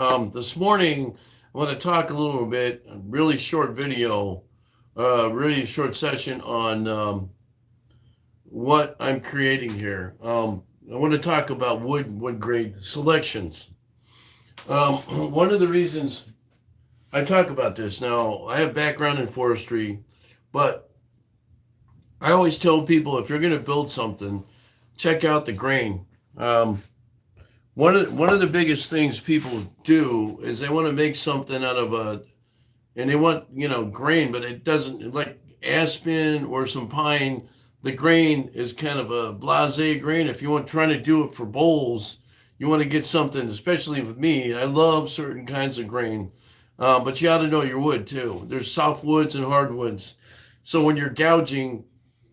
This morning, I want to talk a little bit, a really short video, really short session on what I'm creating here. I want to talk about wood grade selections. One of the reasons I talk about this now, I have background in forestry, but I always tell people if you're going to build something, check out the grain. Um, one of the biggest things people do is they want to make something out of and they want grain, but it doesn't like aspen or some pine. The grain is kind of a blasé grain. If you want trying to do it for bowls, you want to get something. Especially with me, I love certain kinds of grain, but you ought to know your wood too. There's softwoods and hardwoods. So when you're gouging,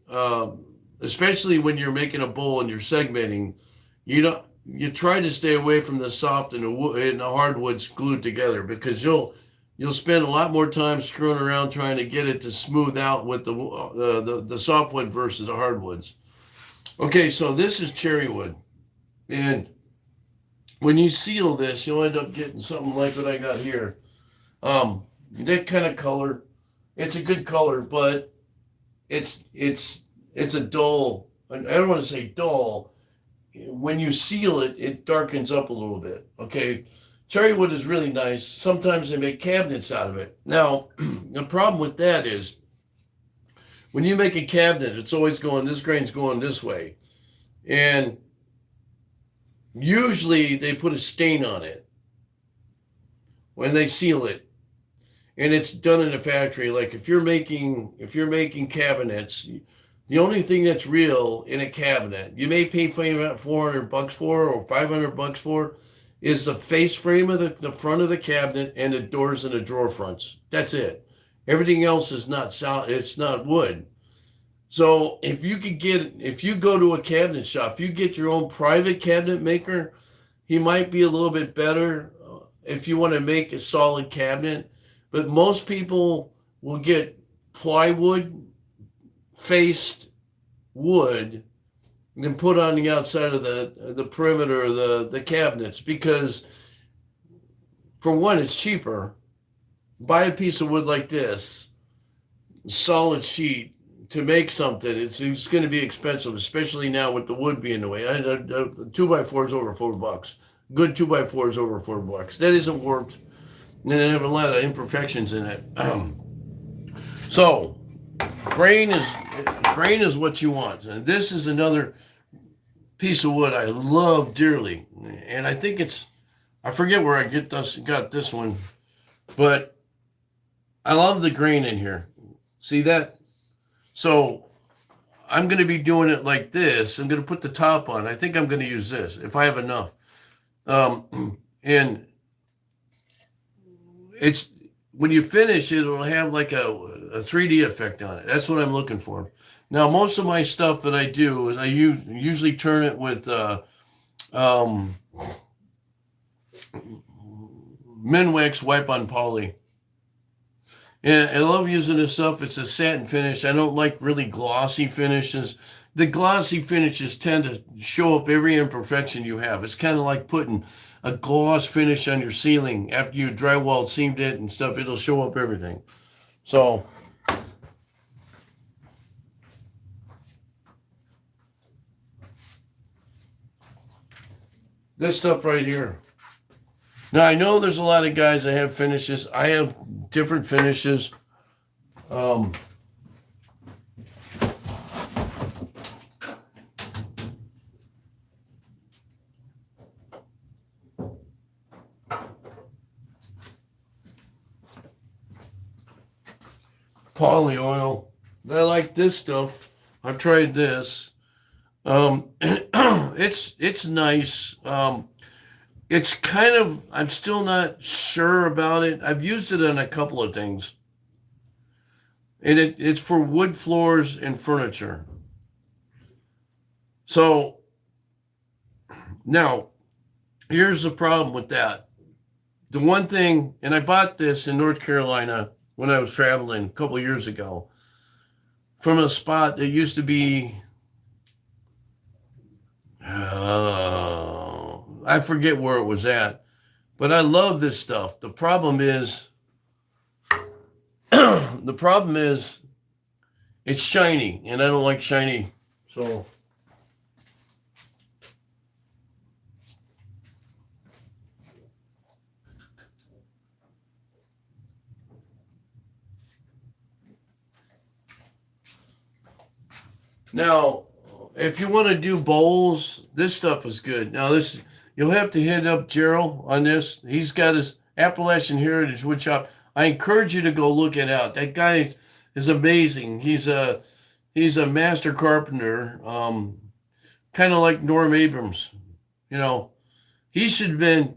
uh, especially when you're making a bowl and you're segmenting, you try to stay away from the soft and the hardwoods glued together because you'll spend a lot more time screwing around trying to get it to smooth out with the softwood versus the hardwoods. Okay, so this is cherry wood, and when you seal this, you'll end up getting something like what I got here. That kind of color, it's a good color, but it's a dull. I don't want to say dull. When you seal it, it darkens up a little bit. Okay, cherry wood is really nice. Sometimes they make cabinets out of it. Now, the problem with that is when you make a cabinet, it's always going, this grain's going this way. And usually they put a stain on it when they seal it. And it's done in a factory. Like if you're making cabinets, the only thing that's real in a cabinet, you may pay about $400 for or $500 for, is the face frame of the front of the cabinet and the doors and the drawer fronts. That's it. Everything else is not solid. It's not wood. So if you go to a cabinet shop, if you get your own private cabinet maker, he might be a little bit better if you want to make a solid cabinet. But most people will get plywood faced wood and put on the outside of the perimeter of the cabinets because for one it's cheaper. Buy a piece of wood like this, solid sheet to make something. It's going to be expensive, especially now with the wood being the way. Two by four is over $4. Good two by four is over $4. That isn't warped, and they have a lot of imperfections in it. So grain is grain is what you want. And this is another piece of wood I love dearly, and I think I forget where I got this one, but I love the grain in here. See that? So I'm going to be doing it like this. I'm going to put the top on. I think I'm going to use this if I have enough. And it's when you finish it, it'll have like a 3D effect on it. That's what I'm looking for. Now, most of my stuff that I do is I usually turn it with um, Minwax wipe on poly. And I love using this stuff. It's a satin finish. I don't like really glossy finishes. The glossy finishes tend to show up every imperfection you have. It's kind of like putting a gloss finish on your ceiling after you drywall seamed it and stuff. It'll show up everything. So this stuff right here. Now I know there's a lot of guys that have finishes. I have different finishes. Um, Poly oil. I like this stuff. I've tried this. It's nice. It's kind of I'm still not sure about it. I've used it on a couple of things, and it's for wood floors and furniture. So now here's the problem with that. The one thing, and I bought this in North Carolina when I was traveling a couple of years ago from a spot that used to be I forget where it was at, But I love this stuff. The problem is, the problem is, it's shiny, and I don't like shiny. So now, if you want to do bowls, this stuff is good. Now this, you'll have to hit up Gerald on this. He's got his Appalachian Heritage Wood Shop. I encourage you to go look it out. That guy is amazing. He's a master carpenter, kind of like Norm Abrams. You know, he should have been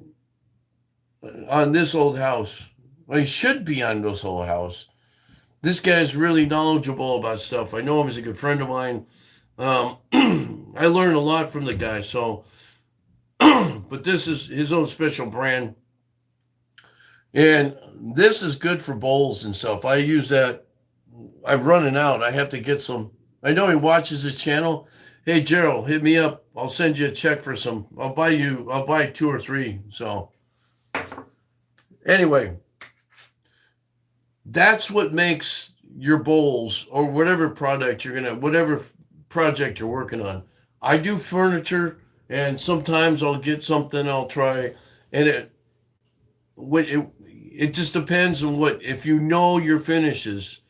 on this old house. Well, he should be on this old house. This guy's really knowledgeable about stuff. I know him as a good friend of mine. I learned a lot from the guy. So, but this is his own special brand, and this is good for bowls and stuff. I use that. I'm running out. I have to get some. I know he watches his channel. Hey Gerald, hit me up. I'll send you a check for some. I'll buy 2 or 3. So anyway, that's what makes your bowls or whatever whatever project you're working on. I do furniture, and sometimes I'll get something I'll try, and it just depends on what, if you know your finishes.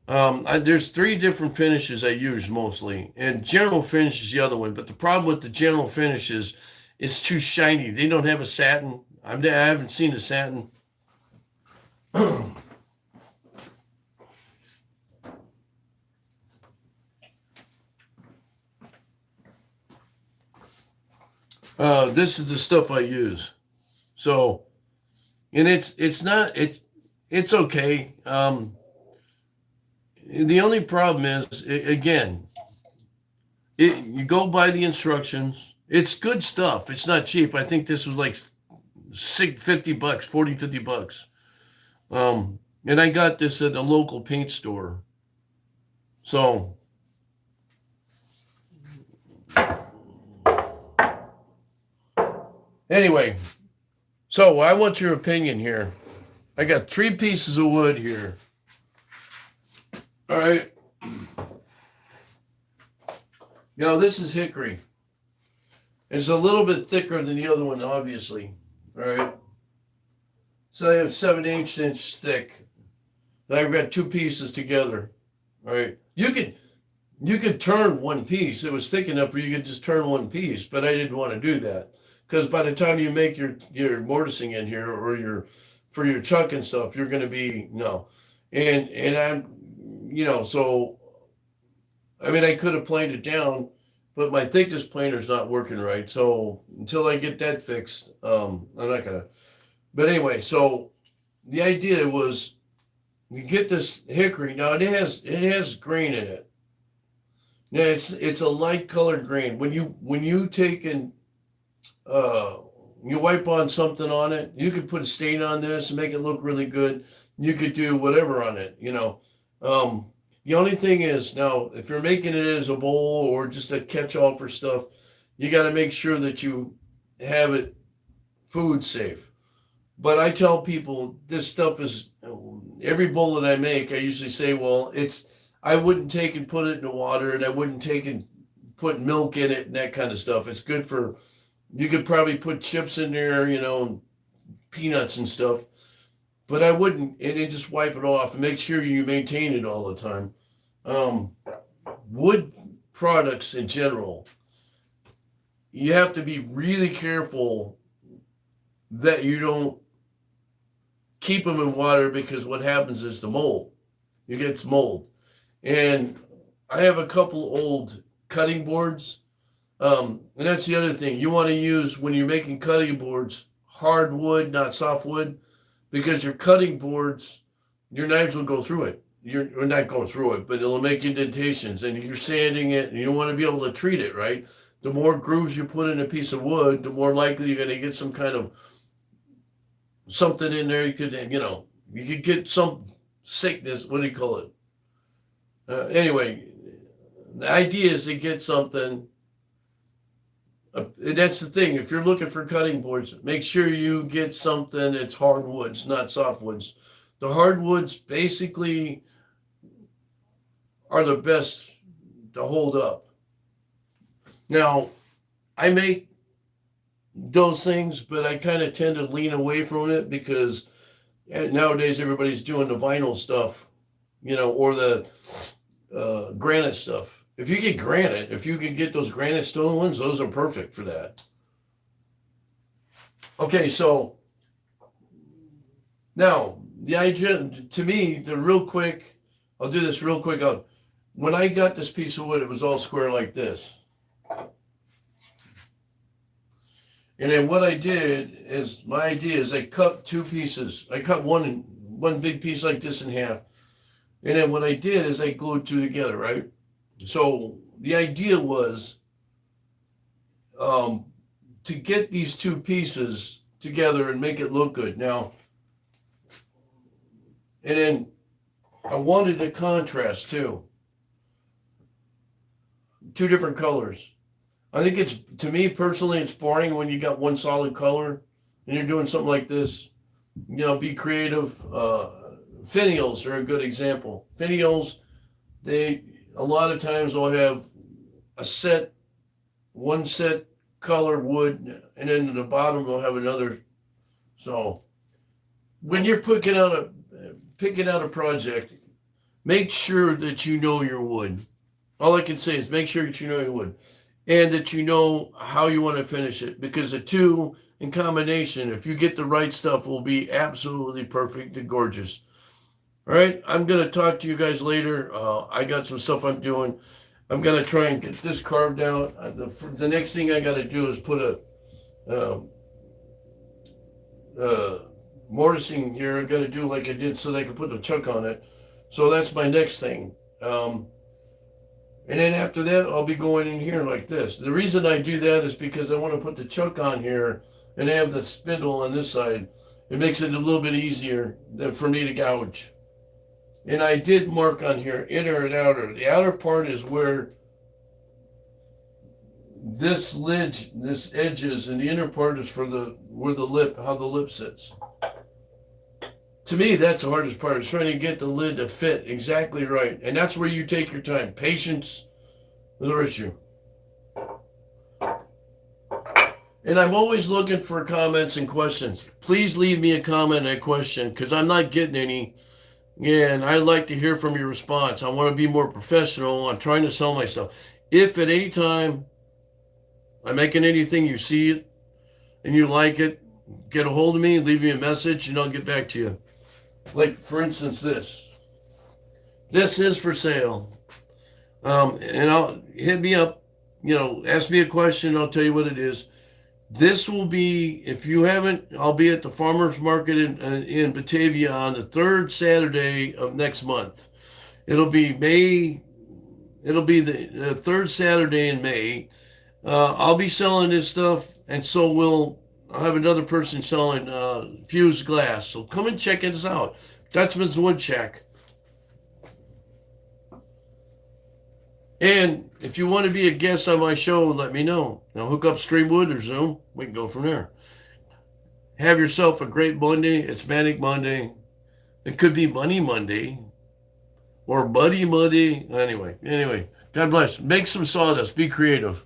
There's 3 different finishes I use mostly, and general finish is the other one. But the problem with the general finishes, it's too shiny. They don't have a satin. I haven't seen a satin. This is the stuff I use. So, and it's okay. The only problem is, again, you go by the instructions. It's good stuff. It's not cheap. I think this was like $50, $50. And I got this at a local paint store. So anyway, so I want your opinion here. I got 3 pieces of wood here. All right. Now this is hickory. It's a little bit thicker than the other one, obviously. All right. So I have 7/8 inch thick. And I've got 2 pieces together. All right. You could turn one piece. It was thick enough where you could just turn one piece, but I didn't want to do that, because by the time you make your mortising in here, or for your chuck and stuff, you're going to be no. And I'm, so I mean, I could have planed it down, but my thickness planer's not working right. So until I get that fixed, I'm not gonna. But anyway, so the idea was, you get this hickory. Now it has grain in it. Now it's a light colored grain. When you take and you wipe on something on it, you could put a stain on this and make it look really good. You could do whatever on it, The only thing is, now, if you're making it as a bowl or just a catch-all for stuff, you got to make sure that you have it food safe. But I tell people, this stuff is, every bowl that I make, I usually say, well, I wouldn't take and put it in the water, and I wouldn't take and put milk in it and that kind of stuff. It's good for, you could probably put chips in there, and peanuts and stuff. But I wouldn't, and just wipe it off and make sure you maintain it all the time. Wood products in general, you have to be really careful that you don't keep them in water, because what happens is the mold. You get mold. And I have a couple old cutting boards. And that's the other thing. You want to use, when you're making cutting boards, hardwood, not softwood, because your cutting boards, your knives will go through it. You're not going through it, but it'll make indentations, and you're sanding it, and you want to be able to treat it right. The more grooves you put in a piece of wood, the more likely you're going to get some kind of something in there. You could get some sickness. What do you call it? Anyway, the idea is to get something And that's the thing. If you're looking for cutting boards, make sure you get something that's hardwoods, not softwoods. The hardwoods basically are the best to hold up. Now, I make those things, but I kind of tend to lean away from it because nowadays everybody's doing the vinyl stuff, or the granite stuff. If you get granite, if you can get those granite stone ones, those are perfect for that. Okay, so now the idea to me, I'll do this real quick. When I got this piece of wood, it was all square like this. And then what I did is, my idea is I cut two pieces. I cut one big piece like this in half. And then what I did is I glued two together, right? So the idea was to get these two pieces together and make it look good. Now, and then I wanted a contrast too. Two different colors. I think to me personally, it's boring when you got one solid color and you're doing something like this. Be creative. Finials are a good example. Finials, a lot of times will have one set color wood, and then at the bottom they'll have another. So when you're picking out a project, make sure that you know your wood. All I can say is make sure that you know your wood. And that you know how you want to finish it, because the two in combination, if you get the right stuff, will be absolutely perfect and gorgeous. All right, I'm going to talk to you guys later. I got some stuff I'm doing. I'm going to try and get this carved out. The next thing I got to do is put a mortising here. I got to do like I did so that I can put the chuck on it. So that's my next thing. And then after that, I'll be going in here like this. The reason I do that is because I want to put the chuck on here and have the spindle on this side. It makes it a little bit easier for me to gouge. And I did mark on here, inner and outer. The outer part is where this edge is, and the inner part is for how the lip sits. To me, that's the hardest part, is trying to get the lid to fit exactly right. And that's where you take your time. Patience is our issue. And I'm always looking for comments and questions. Please leave me a comment and a question, because I'm not getting any. And I'd like to hear from your response. I want to be more professional. I'm trying to sell my stuff. If at any time I'm making anything, you see it and you like it, get a hold of me, leave me a message, and I'll get back to you. Like, for instance, this is for sale. And I'll hit me up, ask me a question, I'll tell you what it is. This will be, if you haven't, I'll be at the farmers market in Batavia on the third Saturday of next month. It'll be the third Saturday in May. I'll be selling this stuff, and so I'll have another person selling fused glass. So come and check us out. Dutchmans Wood Shack. And if you want to be a guest on my show, let me know. Now hook up Streamwood or Zoom. We can go from there. Have yourself a great Monday. It's Manic Monday. It could be Money Monday or Buddy Monday. Anyway, God bless. Make some sawdust. Be creative.